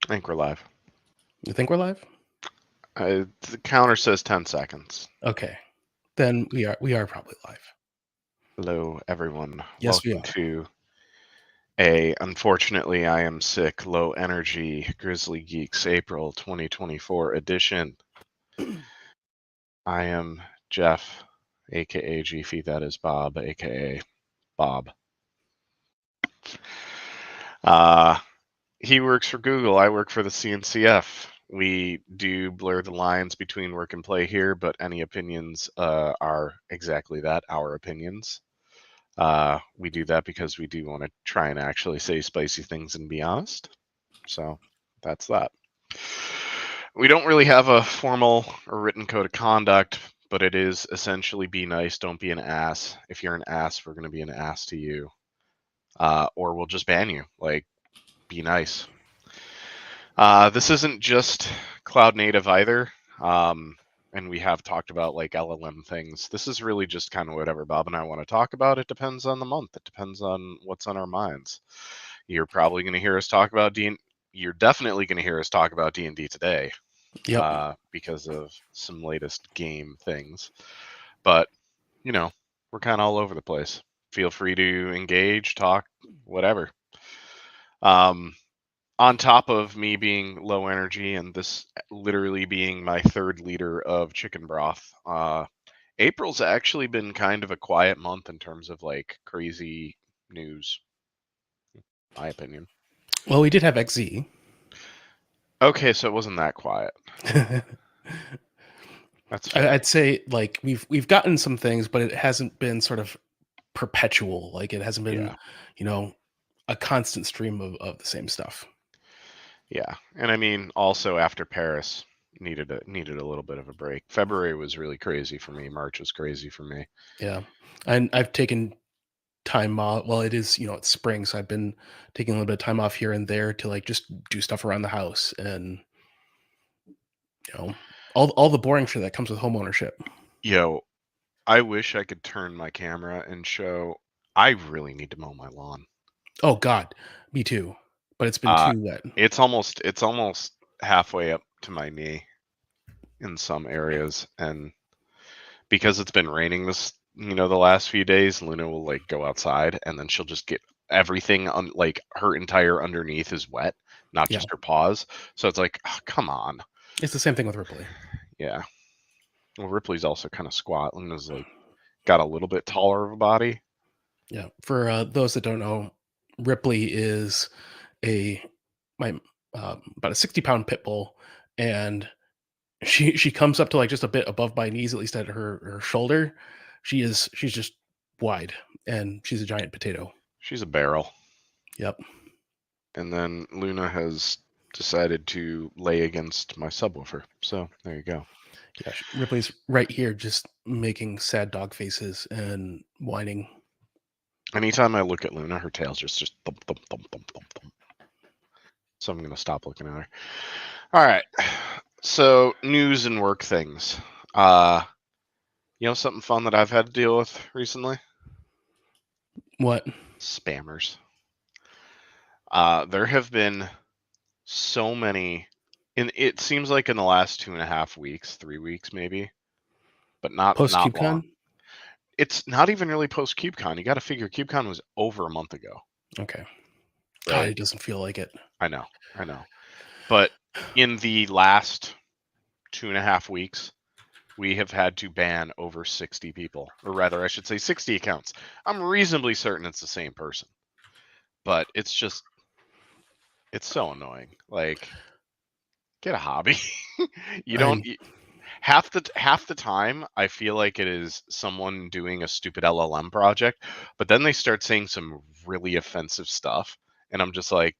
I think we're live. You think we're live? The counter says 10 seconds. Okay. Then we are probably live. Hello, everyone. Yes, we Welcome are. to unfortunately, I am sick, low energy Grizzly Geeks April 2024 edition. I am Jeff, aka Gfy. That is Bob, aka Bob. Uh, he works for Google. I work for the CNCF. We do blur the lines between work and play here, but any opinions are exactly that, our opinions. We do that because we do want to try and actually say spicy things and be honest. So that's that. We don't really have a formal or written code of conduct, but it is essentially be nice, don't be an ass. If you're an ass, we're going to be an ass to you. Or we'll just ban you. Like, be nice. This isn't just cloud native either. And we have talked about like LLM things. This is really just kind of whatever Bob and I want to talk about. It depends on the month. It depends on what's on our minds. You're probably going to hear us talk about D. You're definitely going to hear us talk about D&D today, Yep. because of some latest game things. But you know, we're kind of all over the place. Feel free to engage, talk, whatever. Um, on top of me being low energy and this literally being my third liter of chicken broth, April's actually been kind of a quiet month in terms of like crazy news, my opinion. Well, we did have XZ. Okay, so it wasn't that quiet. That's fair. I'd say like we've gotten some things, but it hasn't been sort of perpetual. Like it hasn't been, Yeah, you know, a constant stream of the same stuff. yeah, and I mean also after Paris needed a little bit of a break. February was really crazy for me. March was crazy for me. Yeah. And I've taken time off. Well, it is, it's spring, so I've been taking a little bit of time off here and there to like just do stuff around the house and you know all the boring shit that comes with home ownership. Yo, I wish I could turn my camera and show. I really need to mow my lawn. Oh God, me too. But it's been Uh, too wet. it's almost halfway up to my knee in some areas, and because it's been raining the last few days, Luna will like go outside, and then she'll just get everything on like her entire underneath is wet, not Yeah, just her paws. So it's like, oh, come on, it's the same thing with Ripley. yeah. Well, Ripley's also kind of squat. Luna's like got a little bit taller of a body. Yeah, for those that don't know, Ripley is a my about a 60-pound pit bull, and she comes up to like just a bit above my knees, at least at her shoulder. She's just wide, and she's a giant potato. She's a barrel. Yep. And then Luna has decided to lay against my subwoofer. So there you go. Yeah, Ripley's right here, just making sad dog faces and whining. Anytime I look at Luna, her tail's just thump thump thump thump thump thump. So I'm gonna stop looking at her. All right. So news and work things. Something fun that I've had to deal with recently? What? Spammers. There have been so many, and it seems like in the last 2.5 weeks, 3 weeks maybe, but Post not long. CubeCon? It's not even really post CubeCon. You got to figure CubeCon was over a month ago, Okay. God, right? it doesn't feel like it. I know. But in the last 2.5 weeks, we have had to ban over 60 people, or rather, I should say 60 accounts. I'm reasonably certain it's the same person, but it's so annoying. Like, get a hobby. You don't. I'm Half the time, I feel like it is someone doing a stupid LLM project, but then they start saying some really offensive stuff, and I'm just like,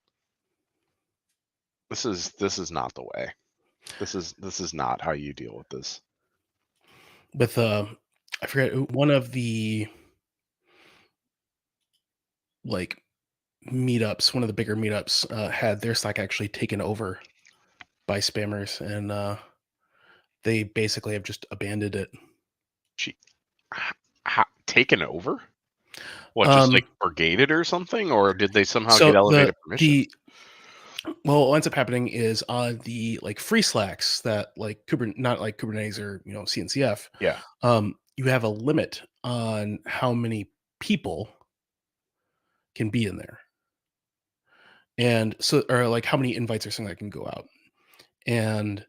this is not the way. This is not how you deal with this. with I forget one of the like meetups, one of the bigger meetups had their Slack actually taken over by spammers, and they basically have just abandoned it. She taken over? What, just like Um, brigaded or something, or did they somehow get so elevated permission? Well, what ends up happening is on the like free slacks that like not like Kubernetes or CNCF, Yeah. you have a limit on how many people can be in there, and so or like how many invites or something that can go out, and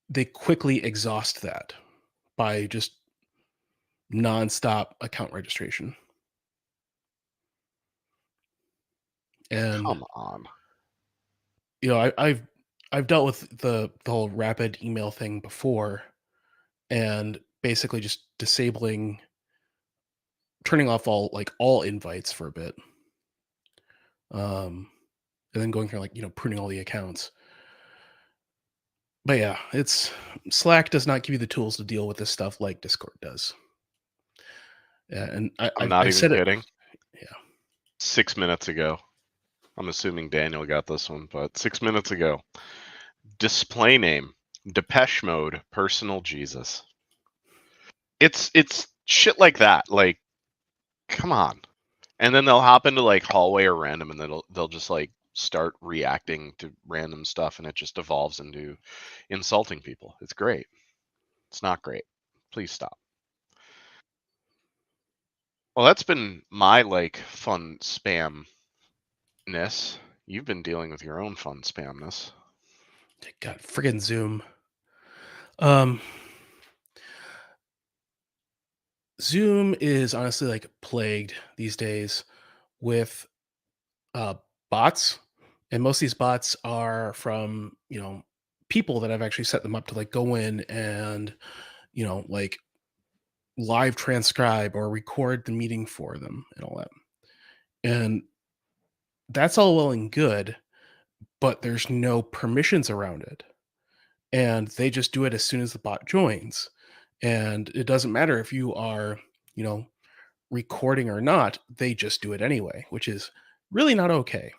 they quickly exhaust that by just nonstop account registration. And Come on. I've dealt with the whole rapid email thing before, and basically just turning off all invites for a bit, um, and then going through pruning all the accounts. But yeah, it's Slack does not give you the tools to deal with this stuff like Discord does. Yeah, and I'm not I've even said it. kidding. Yeah, 6 minutes ago, I'm assuming Daniel got this one, but 6 minutes ago, display name, Depeche Mode, personal Jesus. It's shit like that. Like, come on. And then they'll hop into like hallway or random, and they'll just like start reacting to random stuff, and it just evolves into insulting people. It's great. It's not great. Please stop. Well, that's been my like fun spamness. You've been dealing with your own fun spamness. God, friggin' Zoom. Um, Zoom is honestly like plagued these days with uh, bots, and most of these bots are from people that have actually set them up to like go in and like live transcribe or record the meeting for them and all that. And that's all well and good, but there's no permissions around it. And they just do it as soon as the bot joins. And it doesn't matter if you are, you know, recording or not, they just do it anyway, which is really not okay.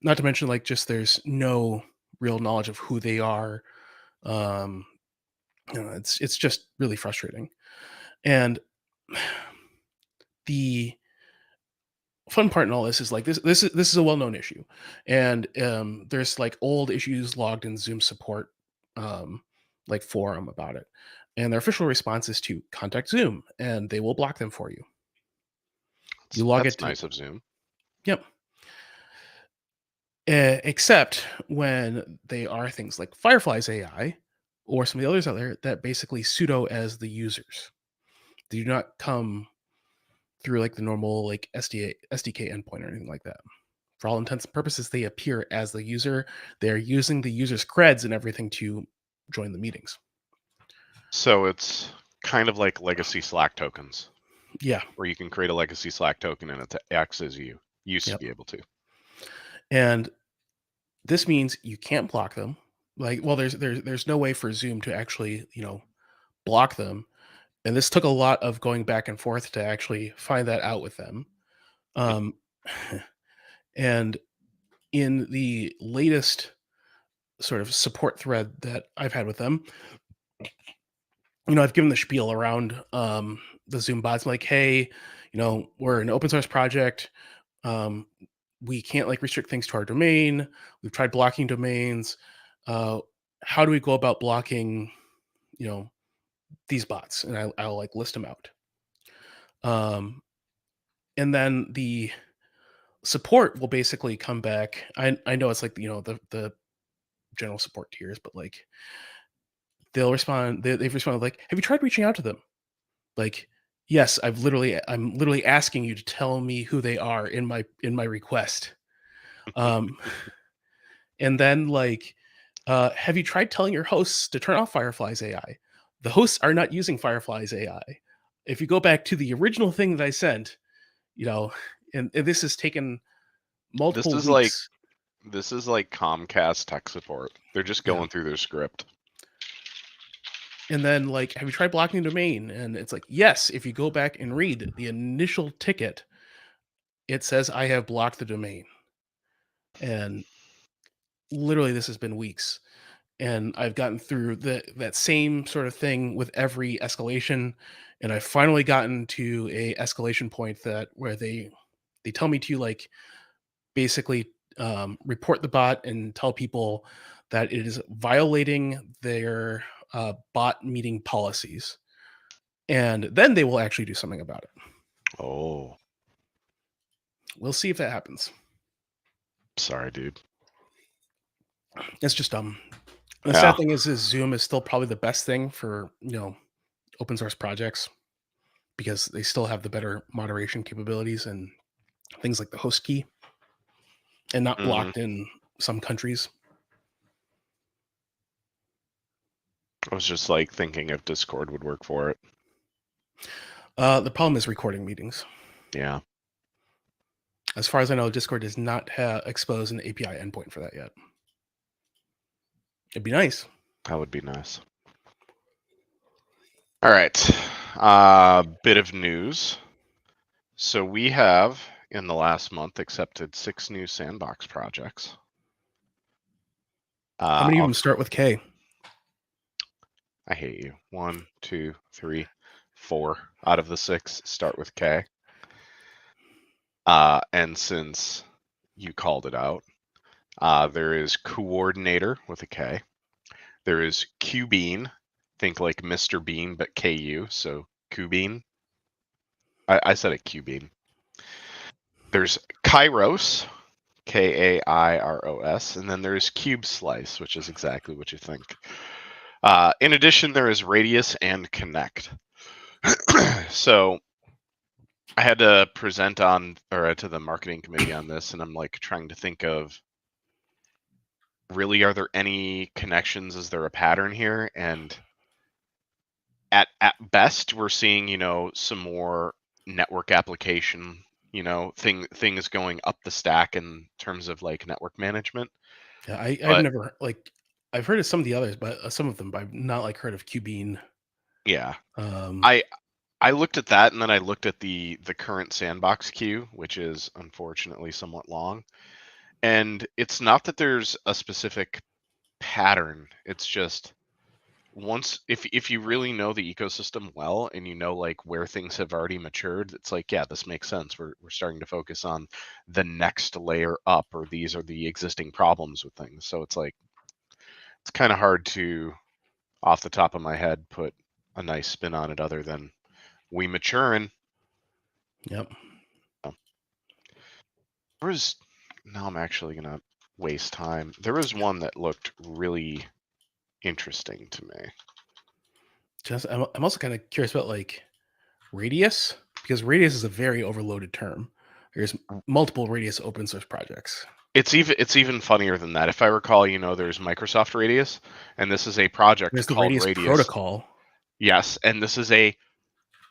Not to mention, like, just there's no real knowledge of who they are. Um, it's just really frustrating. And the fun part in all this is like this is a well-known issue, and there's like old issues logged in Zoom support, um like forum about it, and their official response is to contact Zoom and they will block them for you. You log That's it to nice of Zoom. Yep. Except when they are things like Firefly's AI or some of the others out there that basically pseudo as the users. They do not come through like the normal like SDK endpoint or anything like that. For all intents and purposes, they appear as the user. They're using the user's creds and everything to join the meetings. So it's kind of like legacy Slack tokens, Yeah. where you can create a legacy Slack token and it acts as you used to Yep. be able to. And this means you can't block them. Like, well, there's no way for Zoom to actually, block them. And this took a lot of going back and forth to actually find that out with them. Um, and in the latest sort of support thread that I've had with them, I've given the spiel around the Zoom bots, like, hey, we're an open source project. Um, we can't like restrict things to our domain. We've tried blocking domains. Uh, how do we go about blocking, you know, these bots? And I'll like list them out. Um, and then the support will basically come back. I know it's like the general support tiers, but like they'll respond. They've responded like, "Have you tried reaching out to them?" Like, yes, I'm literally asking you to tell me who they are in my request. Um, and then like, have you tried telling your hosts to turn off Firefly's AI? The hosts are not using Firefly's AI. If you go back to the original thing that I sent, you know, and this has taken This multiple is like weeks. this is like Comcast tech support. They're just Yeah. going through their script. And then like, have you tried blocking the domain? And it's like, yes, if you go back and read the initial ticket, it says I have blocked the domain. And literally this has been weeks. And I've gotten through that same sort of thing with every escalation. And I've finally gotten to a escalation point that where they tell me to like basically report the bot and tell people that it is violating their bot meeting policies, and then they will actually do something about it. Oh, We'll see if that happens. sorry, dude. It's just the sad Yeah. thing is Zoom is still probably the best thing for open source projects because they still have the better moderation capabilities and things like the host key and not hmm blocked in some countries. I was just like thinking if Discord would work for it. The problem is recording meetings. Yeah, As far as I know, Discord does not expose an API endpoint for that yet. It'd be nice. that would be nice. All right. Bit of news. So we have, in the last month, accepted 6 new sandbox projects. How many of I'll them start with K? I hate you. 1, 2, 3, 4 out of the 6 start with K. And since you called it out, there is coordinator with a K. There is Qbean. Think like Mr. Bean, but KU. So Qbean. I said it Qbean. There's Kairos, Kairos, and then there's Cube Slice, which is exactly what you think. In addition, there is Radius and Connect. So I had to present on or to the marketing committee on this, and I'm like trying to think of really, are there any connections? Is there a pattern here? And at best, we're seeing some more network application, things going up the stack in terms of like network management. Yeah, I've But never I've heard of some of the others, but some of them, but I've not heard of Qbean. yeah, Um, I I looked at that, and then I looked at the current sandbox queue, which is unfortunately somewhat long. And it's not that there's a specific pattern. It's just once if you really know the ecosystem well and you know like where things have already matured, it's like, yeah, this makes sense. We're starting to focus on the next layer up, or these are the existing problems with things. So it's like it's kind of hard to, off the top of my head, put a nice spin on it other than we maturing. yep. There was now I'm actually gonna waste time. There was one that looked really interesting to me. Just I'm also kind of curious about like Radius because Radius is a very overloaded term. There's multiple Radius open source projects. It's even funnier than that. If I recall, there's Microsoft Radius, and this is a project There's the called Radius Radius. protocol. Yes, and this is a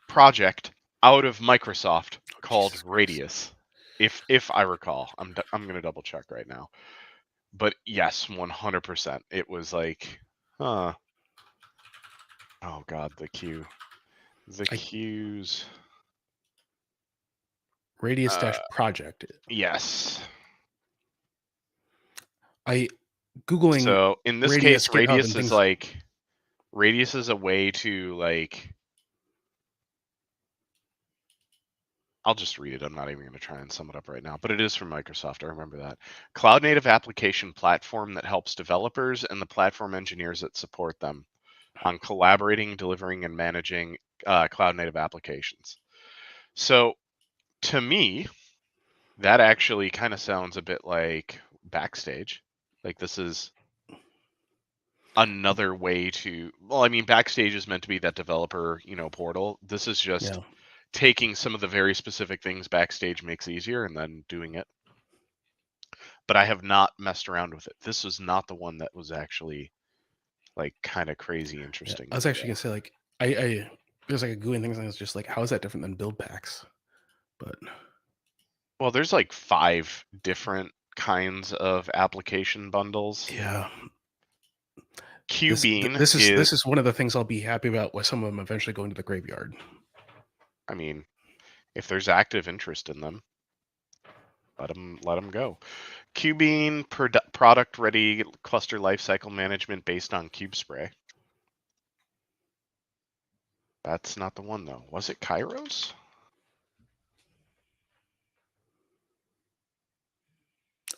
project out of Microsoft Oh, called Jesus Christ. Radius. If I recall, I'm gonna double check right now. But yes, 100%. It was like, huh. Oh God, the I queues. Radius Uh, dash project. yes. I googling So in this Radius case, GitHub and things. Radius is a way to like. I'll just read it. I'm not even going to try and sum it up right now, but it is from Microsoft. I remember that. Cloud native application platform that helps developers and the platform engineers that support them on collaborating, delivering, and managing cloud native applications. So to me, that actually kind of sounds a bit like Backstage. Like this is another way to, well, I mean, Backstage is meant to be that developer, portal. This is just Yeah, taking some of the very specific things Backstage makes easier and then doing it. But I have not messed around with it. This was not the one that was actually like kind of crazy yeah. interesting I to was me actually though. gonna say like I there's like a googling things and it's just like how is that different than build packs? But Well, there's like 5 different kinds of application bundles. yeah, Qbean this is is, this is one of the things I'll be happy about with some of them eventually going to the graveyard. I mean, if there's active interest in them, let them go. Qbean product ready cluster lifecycle management based on Spray. That's not the one though. Was it Kairos?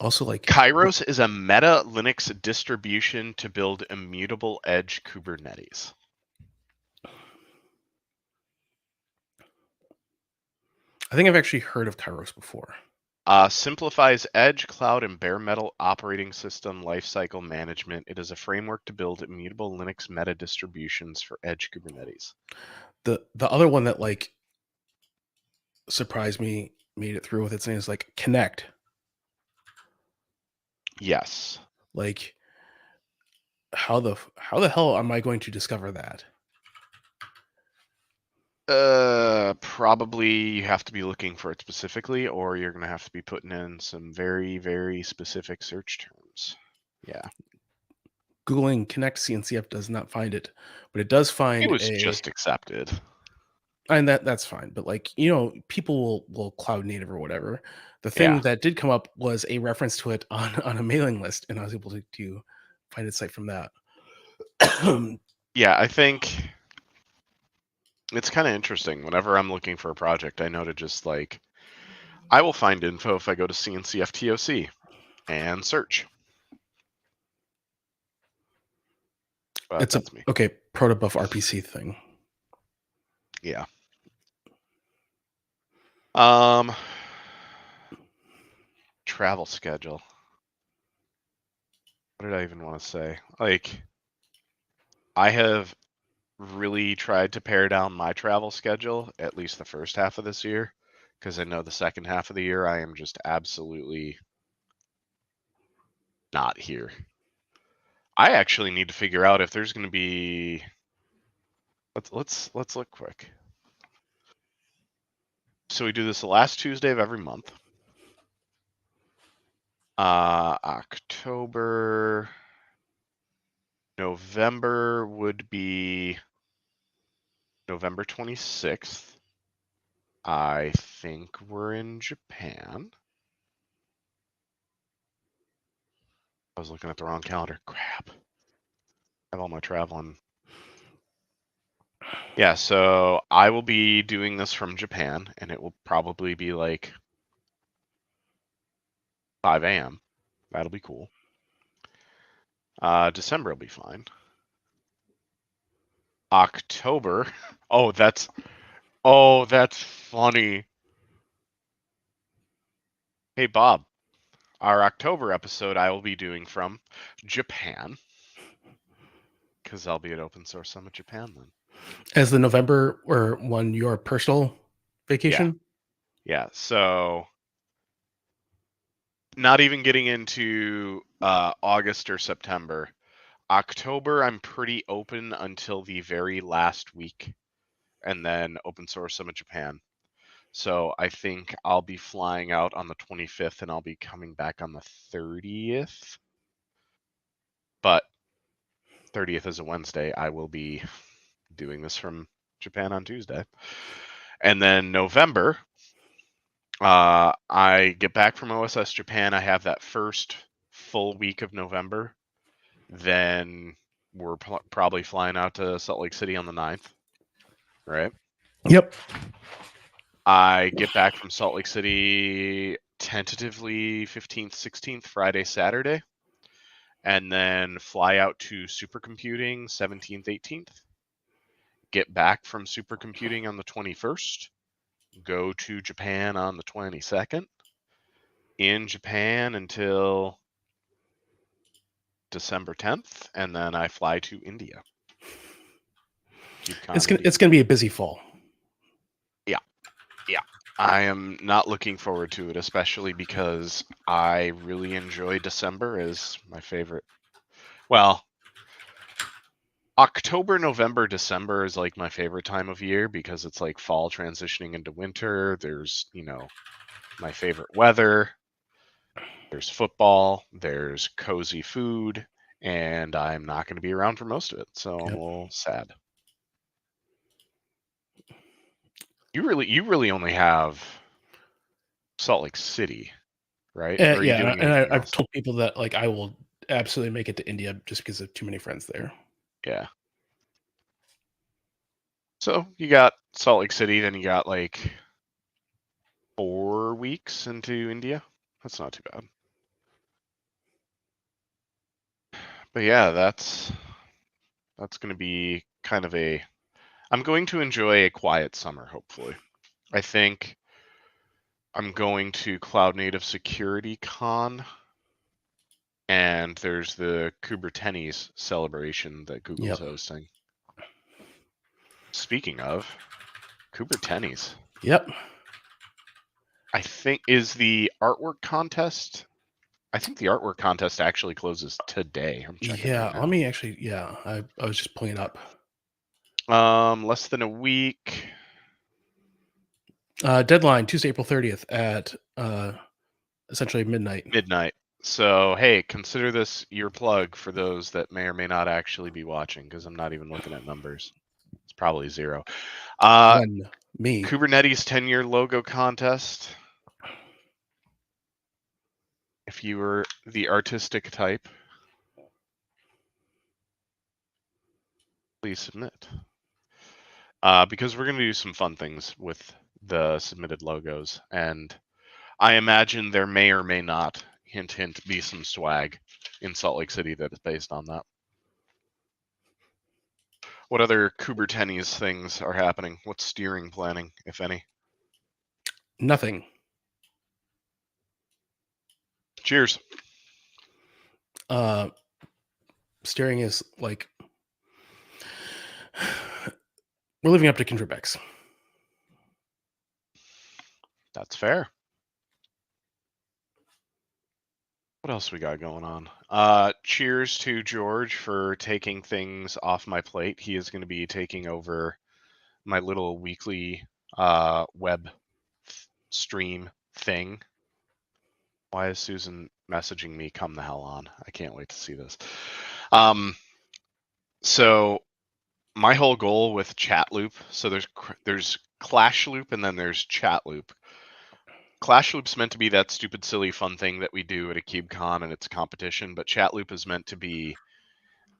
Also, like, Kairos is a meta Linux distribution to build immutable edge Kubernetes. I think I've actually heard of Kairos before. Simplifies edge, cloud, and bare metal operating system lifecycle management. It is a framework to build immutable Linux meta distributions for edge Kubernetes. The other one that like surprised me, made it through with its name is like Connect. Yes. Like, how the hell am I going to discover that? Probably you have to be looking for it specifically, or you're gonna have to be putting in some very, very specific search terms. Yeah. Googling Connect CNCF does not find it, but it does It find was a, just accepted. and that's fine. But like, people will cloud native or whatever. The thing Yeah. that did come up was a reference to it on a mailing list, and I was able to find its site from that. Yeah, I think it's kind of interesting. Whenever I'm looking for a project, I know to just like, I will find info if I go to CNCFTOC and search. But It's a that's me. okay protobuf RPC thing. Yeah. Um, travel schedule. What did I even want to say? Like, I have really tried to pare down my travel schedule, at least the first half of this year, because I know the second half of the year I am just absolutely not here. I actually need to figure out if there's going to be. Let's look quick. So we do this the last Tuesday of every month. October, November would be November 26th. I think we're in Japan. I was looking at the wrong calendar. Crap. I have all my traveling. Yeah, so I will be doing this from Japan, and it will probably be like 5 a.m. That'll be cool. December will be fine. October. Oh, that's funny. Hey, Bob, our October episode I will be doing from Japan, because I'll be at Open Source Summit Japan then. As the November or one your personal vacation? Yeah. So not even getting into August or September. October, I'm pretty open until the very last week, and then Open Source Summit Japan. So I think I'll be flying out on the 25th, and I'll be coming back on the 30th. But 30th is a Wednesday. I will be doing this from Japan on Tuesday. And then November, I get back from OSS Japan. I have that first full week of November. Then we're probably flying out to Salt Lake City on the 9th, right? Yep. I get back from Salt Lake City tentatively 15th, 16th, Friday, Saturday, and then fly out to supercomputing 17th, 18th. Get back from supercomputing on the 21st. Go to Japan on the 22nd. In Japan until December 10th, and then I fly to India. It's India. gonna be a busy fall. Yeah. I am not looking forward to it, especially because I really enjoy December as my favorite. Well, October, November, December is like my favorite time of year because it's like fall transitioning into winter. There's, my favorite weather. There's football. There's cozy food. And I'm not going to be around for most of it. So I'm a little sad. You really only have Salt Lake City, right? Or are you Yeah, doing and anything I've else? told people that like I will absolutely make it to India just because of too many friends there. Yeah. So you got Salt Lake City, then you got like 4 weeks into India. That's not too bad. But yeah, that's going to be kind of a. I'm going to enjoy a quiet summer. Hopefully, I think I'm going to Cloud Native Security Con, and there's the Kubernetes celebration that Google's Yep. hosting. Speaking of Kubernetes, Yep. I think is the artwork contest. I think the artwork contest actually closes today. I'm checking right Yeah. Let now. me actually. Yeah. I was just pulling it up. Less than a week. Deadline Tuesday, April 30th at essentially midnight. Midnight. So, hey, consider this your plug for those that may or may not actually be watching, because I'm not even looking at numbers. It's probably 0. One. Me. Kubernetes 10-year logo contest. If you were the artistic type, please submit. Because we're going to do some fun things with the submitted logos, and I imagine there may or may not, hint, hint, be some swag in Salt Lake City that is based on that. What other Kubernetes things are happening? What's steering planning, if any? Nothing. Cheers. Steering is like we're living up to Kindred Becks. That's fair. What else we got going on? Cheers to George for taking things off my plate. He is going to be taking over my little weekly web stream thing. Why is Susan messaging me? Come the hell on. I can't wait to see this. So my whole goal with chat loop, so there's clash loop and then there's chat loop. Clash Loop's meant to be that stupid, silly, fun thing that we do at a KubeCon and it's a competition, but Chat Loop is meant to be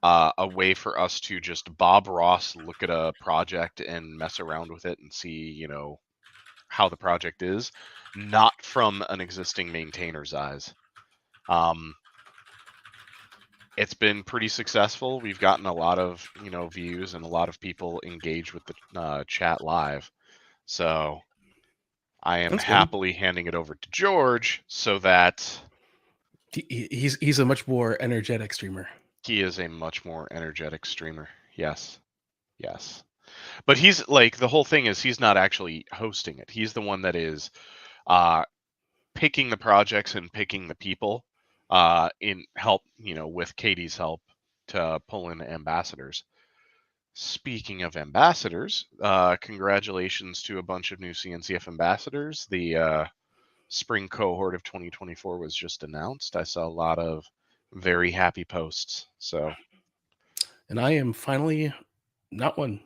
a way for us to just Bob Ross look at a project and mess around with it and see, how the project is, not from an existing maintainer's eyes. It's been pretty successful. We've gotten a lot of, views and a lot of people engage with the chat live. So I am That's good. happily handing it over to George so that He's a much more energetic streamer. he is a much more energetic streamer. Yes. Yes. But he's like, the whole thing is he's not actually hosting it. He's the one that is picking the projects and picking the people in help, with Katie's help to pull in ambassadors. Speaking of ambassadors, congratulations to a bunch of new CNCF ambassadors. The spring cohort of 2024 was just announced. I saw a lot of very happy posts. So, And I am finally not one.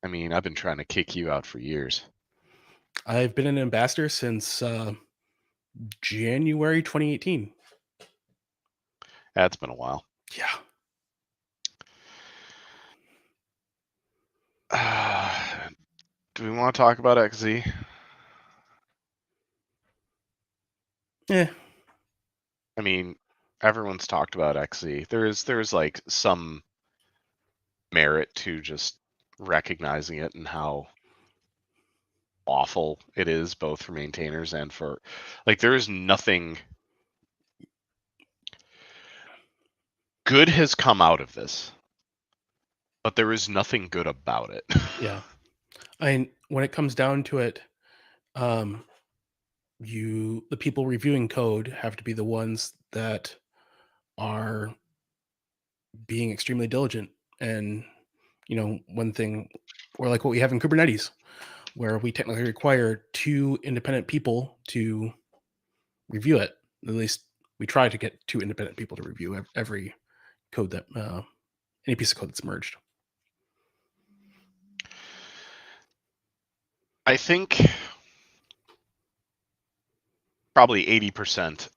I mean, I've been trying to kick you out for years. I've been an ambassador since January 2018. That's been a while. Yeah. Do we want to talk about XZ? Yeah. I mean, everyone's talked about XZ. There's like some merit to just recognizing it and how awful it is, both for maintainers and for, like, there is nothing good has come out of this, but there is nothing good about it. Yeah. When it comes down to it, the people reviewing code have to be the ones that are being extremely diligent. And one thing, or like what we have in Kubernetes, where we technically require 2 independent people to review it. At least we try to get 2 independent people to review every code that any piece of code that's merged. I think probably 80%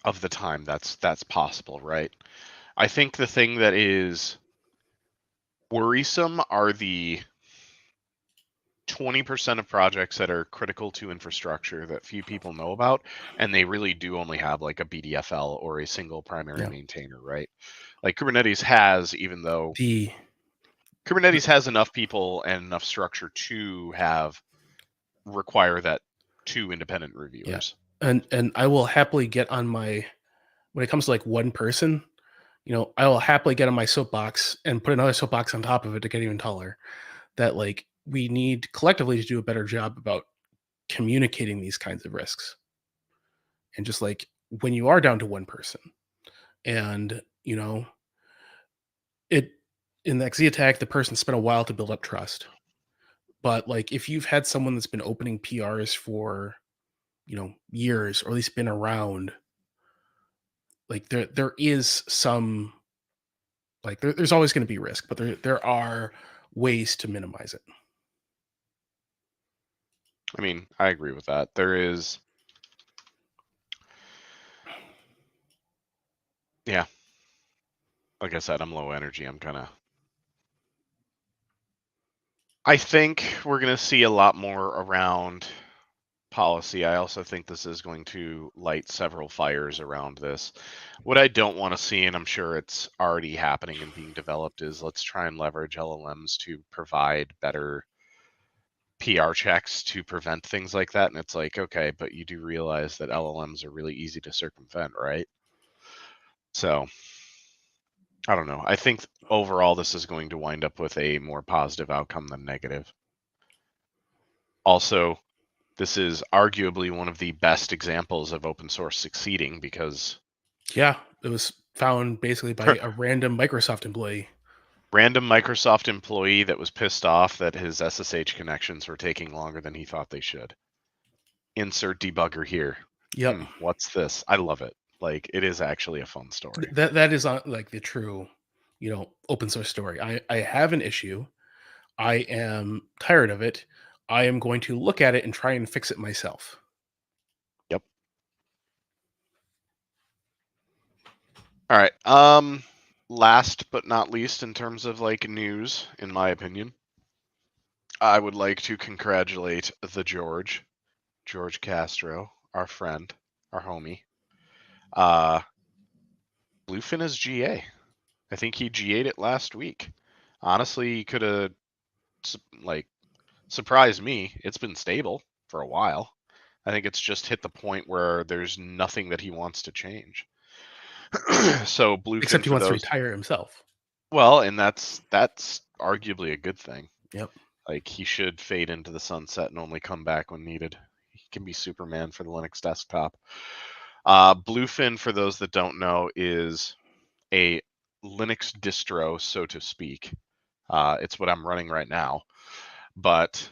of the time that's possible, right? I think the thing that is worrisome are the 20% of projects that are critical to infrastructure that few people know about, and they really do only have like a BDFL or a single primary Yeah. maintainer, right? Like Kubernetes has, even though The Kubernetes has enough people and enough structure to require that two independent yeah, reviewers. and I will happily get on my when it comes to like one person, I will happily get on my soapbox and put another soapbox on top of it to get even taller. That like we need collectively to do a better job about communicating these kinds of risks. And just like when you are down to one person and it in the XZ attack, the person spent a while to build up trust. But like if you've had someone that's been opening PRs for, years or at least been around, like there is some like there's always going to be risk, but there are ways to minimize it. I mean, I agree with that. There is, yeah, like I said, I'm low energy. I think we're going to see a lot more around policy. I also think this is going to light several fires around this. What I don't want to see, and I'm sure it's already happening and being developed, is let's try and leverage LLMs to provide better PR checks to prevent things like that. And it's like, okay, but you do realize that LLMs are really easy to circumvent, right? So I don't know. I think overall this is going to wind up with a more positive outcome than negative. Also, this is arguably one of the best examples of open source succeeding because Yeah, it was found basically by a random Microsoft employee. random Microsoft employee that was pissed off that his SSH connections were taking longer than he thought they should. Insert debugger here. Yep. What's this? I love it. Like, it is actually a fun story. That is like the true, open source story. I have an issue. I am tired of it. I am going to look at it and try and fix it myself. Yep. All right. Last but not least, in terms of like news, in my opinion, I would like to congratulate the George Castro, our friend, our homie. Bluefin is GA. I think he GA'd it last week. Honestly, he could have like surprised me. It's been stable for a while. I think it's just hit the point where there's nothing that he wants to change. So Bluefin Except he for wants to those. retire himself. Well, and that's arguably a good thing. Yep. Like he should fade into the sunset and only come back when needed. He can be Superman for the Linux desktop. Bluefin, for those that don't know, is a Linux distro, so to speak. It's what I'm running right now, but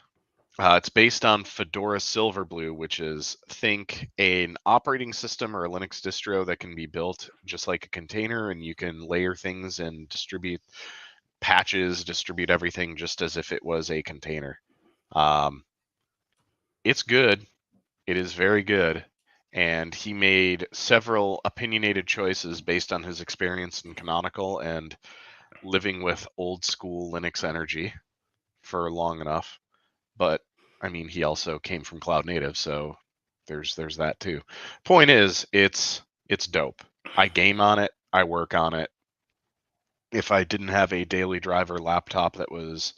it's based on Fedora Silverblue, which is think an operating system or a Linux distro that can be built just like a container, and you can layer things and distribute patches, distribute everything just as if it was a container. It's good. It is very good. And he made several opinionated choices based on his experience in Canonical and living with old school Linux energy for long enough. But I mean, he also came from cloud native, so there's that too. Point is, it's dope. I game on it. I work on it. If I didn't have a daily driver laptop that was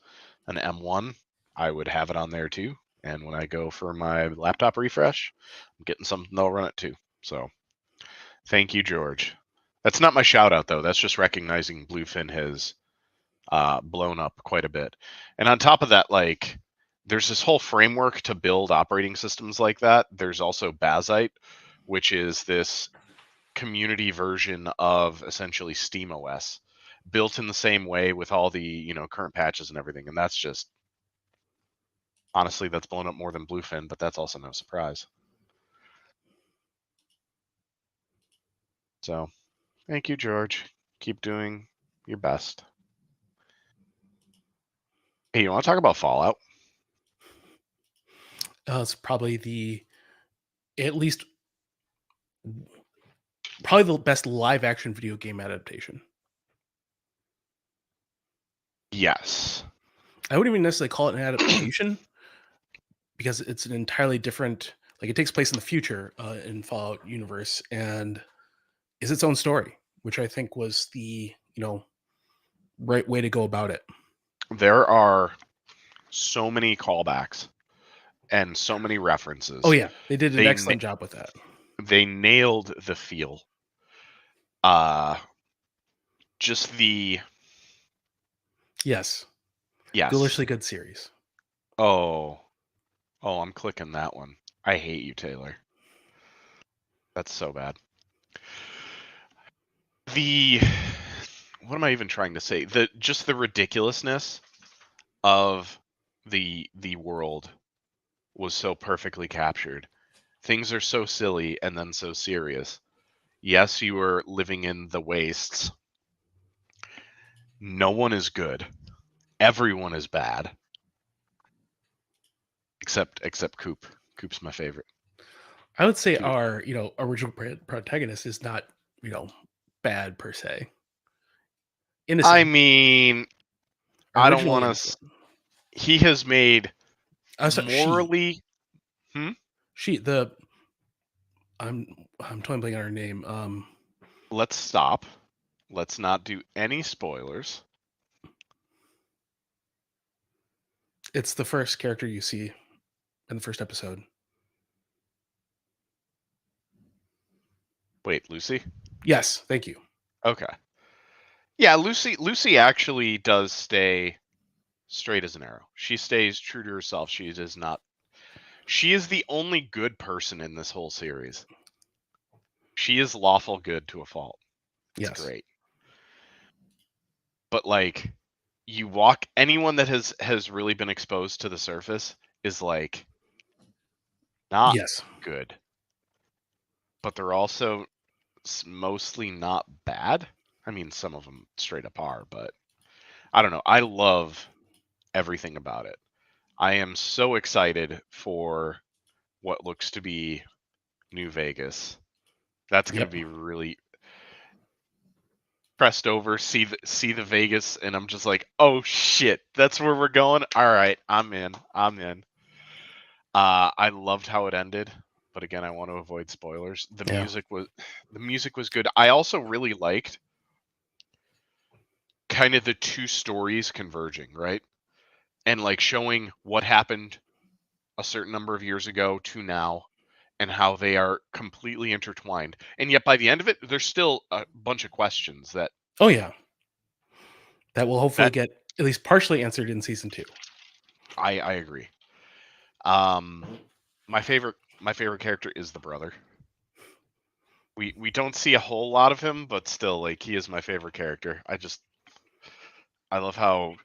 an M1, I would have it on there too. And when I go for my laptop refresh, I'm getting something that'll run it too. So thank you, George. That's not my shout out though. That's just recognizing Bluefin has blown up quite a bit. And on top of that, like there's this whole framework to build operating systems like that. There's also Bazite, which is this community version of essentially SteamOS, built in the same way with all the current patches and everything. And that's just honestly that's blown up more than Bluefin, but that's also no surprise. So thank you, George. Keep doing your best. Hey, you want to talk about Fallout? It's at least probably the best live action video game adaptation. Yes. I wouldn't even necessarily call it an adaptation. because it's an entirely different, like, it takes place in the future in Fallout universe, and is its own story, which I think was the right way to go about it. There are so many callbacks and so many Oh references. yeah, they did an They na- excellent job with that. they nailed the feel. Uh just the Yes, yes. ghoulishly good series. Oh, oh, I'm clicking that one. I hate you, Taylor. That's so bad. The what am I even trying to say? The ridiculousness of the world was so perfectly captured. Things are so silly and then so serious. Yes, you are living in the wastes. No one is good. Everyone is bad. Except Coop. Coop's my favorite. I would say Coop. our original protagonist is not bad per se. I Innocent, mean, I don't originally want to. innocent. He has made So she morally. Hmm? she the I'm totally blanking on her name. Let's stop. Let's not do any spoilers. It's the first character you see in the first episode. Wait, Lucy? Yes, thank you. Okay. Yeah, Lucy actually does stay straight as an arrow. She stays true to herself. She is the only good person in this whole series. She is lawful good to a fault. It's Yes, great. But like anyone that has really been exposed to the surface is like not yes, good, but they're also mostly not bad. I mean, some of them straight up are, but I don't know. I love everything about it. I am so excited for what looks to be New Vegas. That's going to yep, be really pressed over. See the Vegas, and I'm just like, oh shit, that's where we're going. All right, I'm in. I'm in. I loved how it ended, but again, I want to avoid spoilers. yeah, The music was good. I also really liked kind of the two stories converging, right? And like showing what happened a certain number of years ago to now and how they are completely intertwined. And yet by the end of it, there's still a bunch of questions oh yeah, that will hopefully that get at least partially answered in season 2. I agree. Um my favorite character is the brother. We don't see a whole lot of him, but still like he is my favorite character. I love how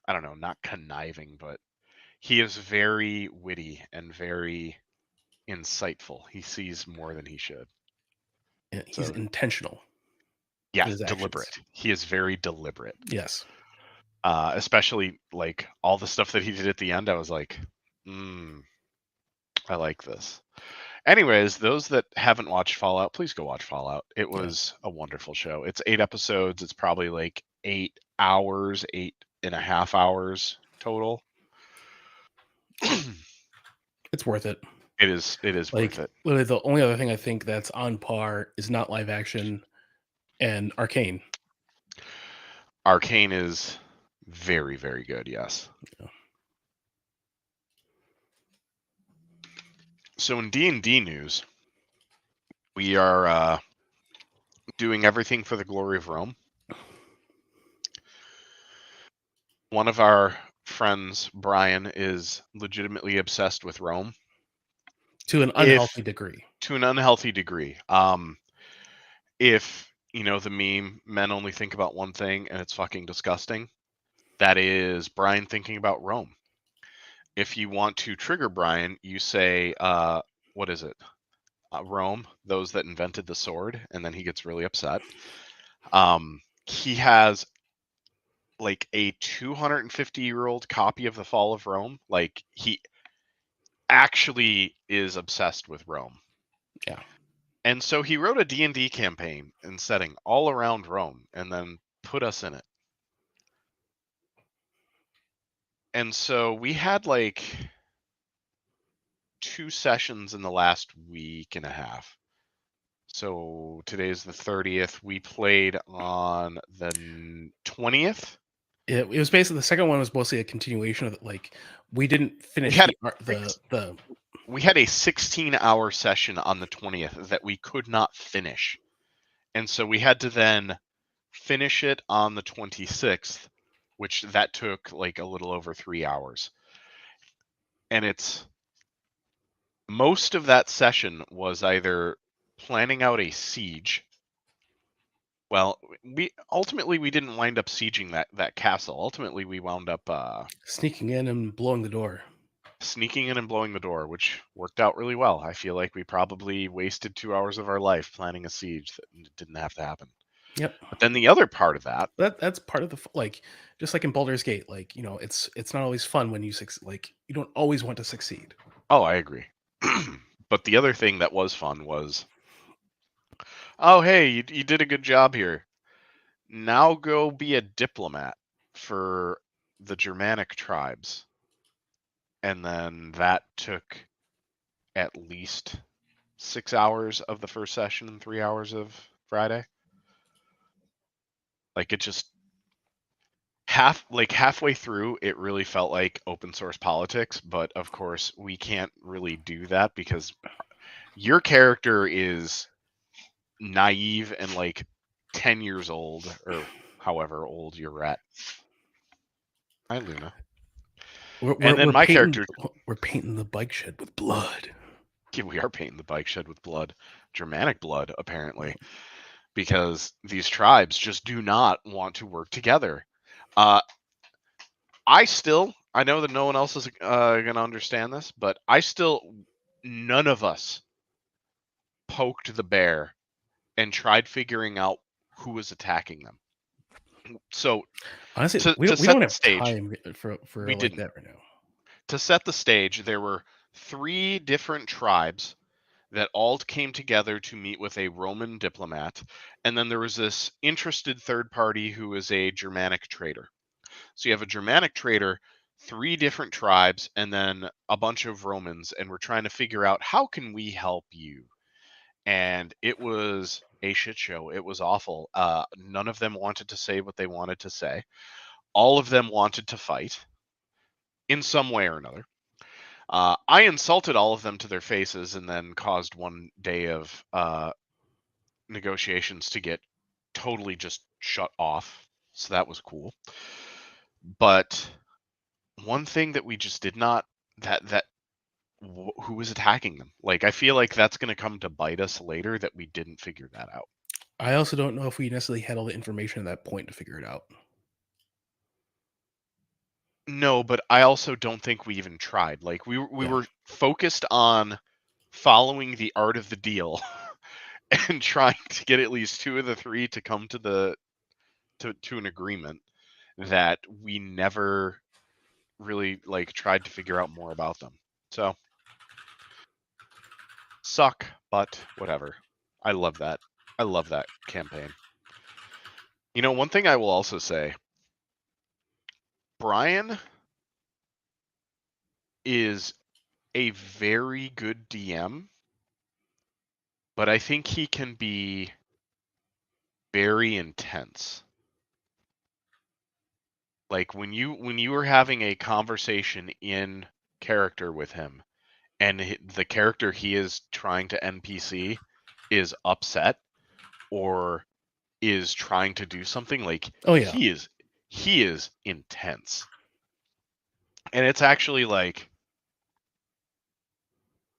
I don't know, not conniving, but he is very witty and very insightful. He sees more than he should. Yeah, he's So intentional yeah, in his actions. deliberate. He is very deliberate. Yes, Especially like all the stuff that he did at the end. I was like, I like this. Anyways, those that haven't watched Fallout, please go watch Fallout. It yeah, was a wonderful show. It's 8 episodes. It's probably like 8 hours, 8.5 hours total. it's worth it. It is worth Like it. literally, the only other thing I think that's on par is not live action and Arcane. Arcane is very, very good, yes. Yeah. So in D&D news, we are doing everything for the glory of Rome. One of our friends, Brian, is legitimately obsessed with Rome. To an If unhealthy degree. to an unhealthy degree. If you know the meme, men only think about one thing and it's fucking disgusting. That is Brian thinking about Rome. If you want to trigger Brian, you say, what is it? Rome, those that invented the sword, and then he gets really upset. He has like a 250-year-old copy of the Fall of Rome. Like he actually is obsessed with Rome. Yeah. And so he wrote a D&D campaign and setting all around Rome and then put us in it. And so we had like 2 sessions in the last week and a half. So today's the 30th. We played on the 20th. It was basically the second one was mostly a continuation of like we didn't We finish had the art the we had a 16-hour session on the 20th that we could not finish. And so we had to then finish it on the 26th, which that took like a little over 3 hours. And it's most of that session was either planning out a siege. Well, we didn't wind up sieging that castle. Ultimately, we wound up sneaking in and blowing the door. sneaking in and blowing the door, which worked out really well. I feel like we probably wasted 2 hours of our life planning a siege that didn't have to happen. Yep. But then the other part of that, That's part of the like just like in Baldur's Gate, like it's not always fun when you like you don't always want to succeed. oh, I agree. But the other thing that was fun was, oh, hey, you did a good job here. Now go be a diplomat for the Germanic tribes. And then that took at least 6 hours of the first session and 3 hours of Friday. Like it just halfway through, it really felt like open source politics, but of course we can't really do that because your character is naive and like 10 years old or however old you're at. Hi, Luna. And then my character, we're painting the bike shed with blood. yeah, we are painting the bike shed with blood, Germanic blood, apparently, because these tribes just do not want to work together. I know that no one else is going to understand this, but none of us poked the bear and tried figuring out who was attacking them. So Honestly, to we set don't the have stage, time for we like didn't. that right now. To set the stage, there were 3 different tribes that all came together to meet with a Roman diplomat, and then there was this interested third party who was a Germanic trader. So you have a Germanic trader, 3 different tribes, and then a bunch of Romans, and we're trying to figure out how can we help you. And it was a shit show. It was awful. None of them wanted to say what they wanted to say. All of them wanted to fight in some way or another. I insulted all of them to their faces and then caused one day of negotiations to get totally just shut off. So that was cool. But one thing that we just did not who was attacking them? Like I feel like that's going to come to bite us later that we didn't figure that out. I also don't know if we necessarily had all the information at that point to figure it out. No, but I also don't think we even tried. Like we Yeah. were focused on following the art of the deal and trying to get at least 2 of the 3 to come to an agreement that we never really like tried to figure out more about them. So suck, but whatever. I love that. I love that campaign. You know, one thing I will also say, Brian is a very good DM, but I think he can be very intense. Like when you were having a conversation in character with him and the character he is trying to NPC is upset or is trying to do something, like Oh yeah. he is intense. And it's actually like,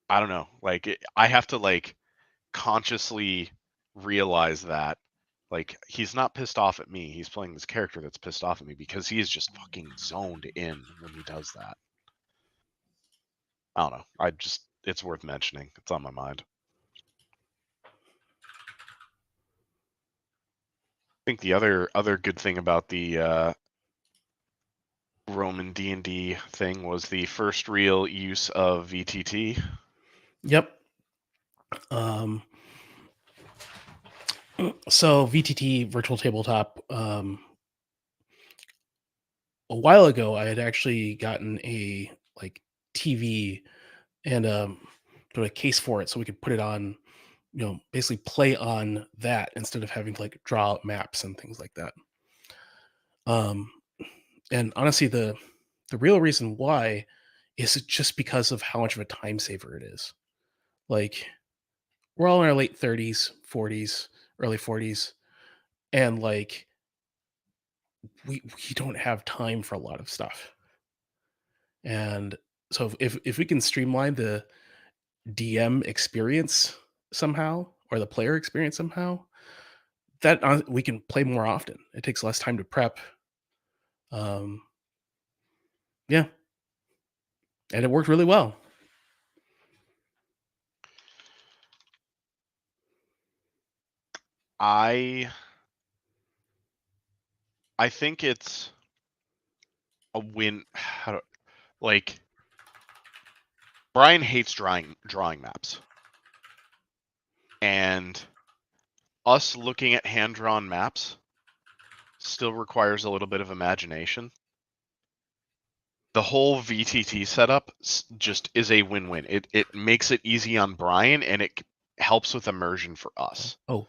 I don't know, like I have to like consciously realize that like he's not pissed off at me. He's playing this character that's pissed off at me because he is just fucking zoned in when he does that. I don't know. It's worth mentioning. It's on my mind. I think the other good thing about the Roman D&D thing was the first real use of VTT. Yep. So VTT virtual tabletop. A while ago, I had actually gotten a like TV and put a case for it so we could put it on, basically play on that instead of having to like draw out maps and things like that. Um, and honestly, the real reason why is just because of how much of a time saver it is. Like we're all in our late 30s, 40s, early 40s, and like we don't have time for a lot of stuff. And so if we can streamline the DM experience somehow or the player experience somehow, that we can play more often. It takes less time to prep. Um, yeah, and it worked really well. I I think it's a win. Like Brian hates drawing maps, and us looking at hand drawn maps still requires a little bit of imagination. The whole VTT setup just is a win-win. It makes it easy on Brian, and it helps with immersion for us. Oh,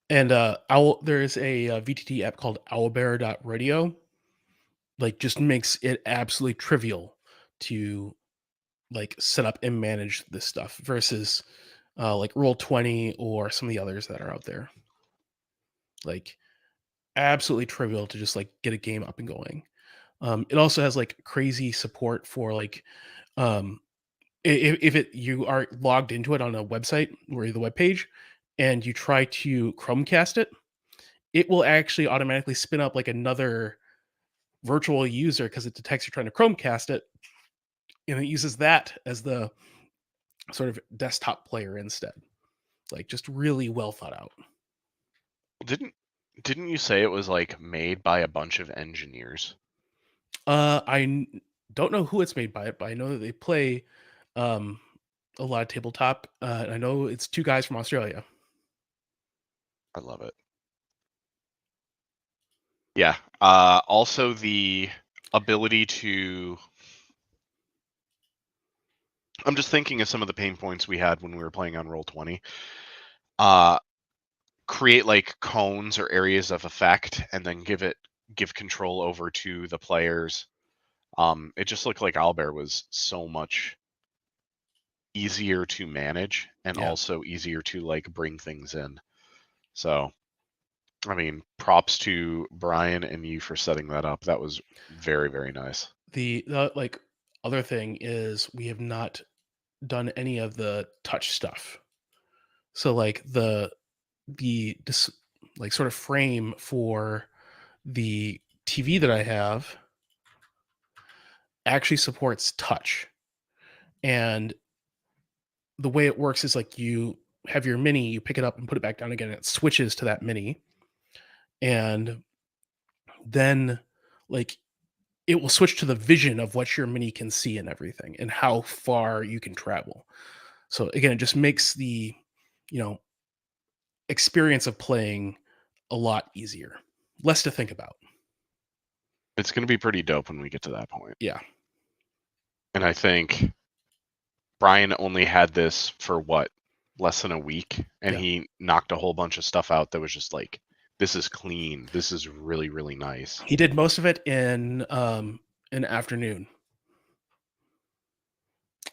and owl there's a, VTT app called owlbear.radio, like, just makes it absolutely trivial to, like, set up and manage this stuff versus, like, Roll20 or some of the others that are out there. Like, absolutely trivial to just, like, get a game up and going. It also has, like, crazy support for, like, um, if it you are logged into it on a website or the web page and you try to Chromecast it, it will actually automatically spin up like another virtual user because it detects you're trying to Chromecast it, and it uses that as the sort of desktop player instead. Like just really well thought out. Didn't you say it was like made by a bunch of engineers? Don't know who it's made by it, but I know that they play um, a lot of tabletop. And I know it's two guys from Australia. I love it. Yeah. Also the ability to. I'm just thinking of some of the pain points we had when we were playing on Roll20. Uh, create like cones or areas of effect, and then give control over to the players. It just looked like Owlbear was so much easier to manage and Yeah. also easier to like bring things in. So, I mean, props to Brian and you for setting that up. That was very, very nice. The like other thing is we have not done any of the touch stuff. So like the like sort of frame for the TV that I have actually supports touch. And the way it works is like you have your mini, you pick it up and put it back down again, and it switches to that mini. And then like it will switch to the vision of what your mini can see and everything and how far you can travel. So again, it just makes the, you know, experience of playing a lot easier. Less to think about. It's going to be pretty dope when we get to that point. Yeah. And I think Brian only had this for what, less than a week, and Yeah. he knocked a whole bunch of stuff out that was just like, this is clean. This is really, really nice. He did most of it in an afternoon.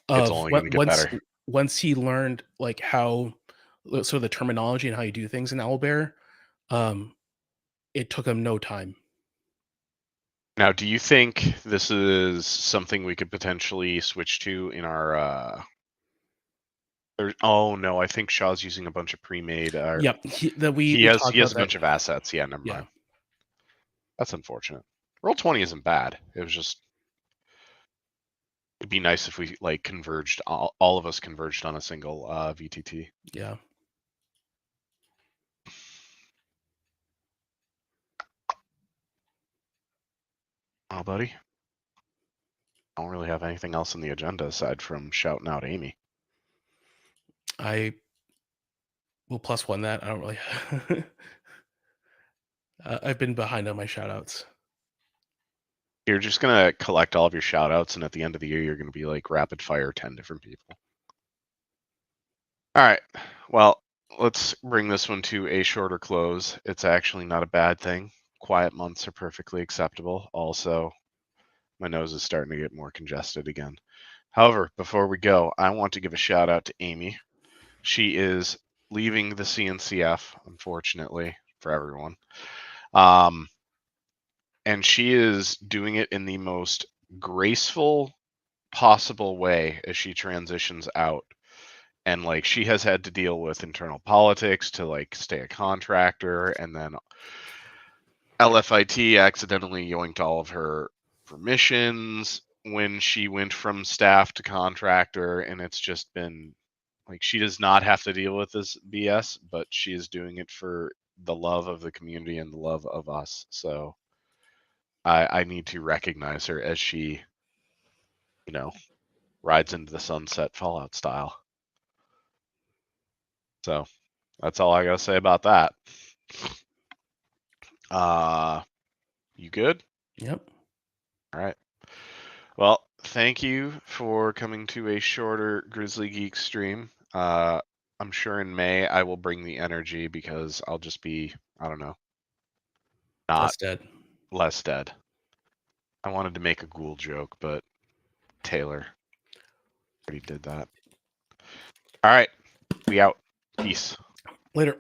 It's Of only going what to get better. once he learned like how sort of the terminology and how you do things in Owlbear, um, it took him no time. Now, do you think this is something we could potentially switch to in our oh no, I think Shaw's using a bunch of pre-made. Yep, that He we has talked he has about a that. bunch of assets. Yeah, never Yeah, mind. That's unfortunate. Roll20 isn't bad. It was just it'd be nice if we like converged. All of us converged on a single VTT. yeah. Oh, buddy, I don't really have anything else on the agenda aside from shouting out Amy. I will plus one that. I don't really. I've been behind on my shout outs. You're just gonna collect all of your shout outs, and at the end of the year, you're gonna be like rapid fire 10 different people. All right. Well, let's bring this one to a shorter close. It's actually not a bad thing. Quiet months are perfectly acceptable. Also, my nose is starting to get more congested again. However, before we go, I want to give a shout out to Amy. She is leaving the CNCF, unfortunately, for everyone. And she is doing it in the most graceful possible way as she transitions out. And like she has had to deal with internal politics to like stay a contractor, and then LFIT accidentally yoinked all of her permissions when she went from staff to contractor, and it's just been like she does not have to deal with this BS, but she is doing it for the love of the community and the love of us. So I need to recognize her as she, you know, rides into the sunset Fallout style. So that's all I gotta say about that. You good? Yep. All right. Well, thank you for coming to a shorter Grizzly Geeks stream. I'm sure in May I will bring the energy because I'll just be, I don't know, not That's dead. less dead. I wanted to make a ghoul joke, but Taylor already did that. All right. We out. Peace. Later.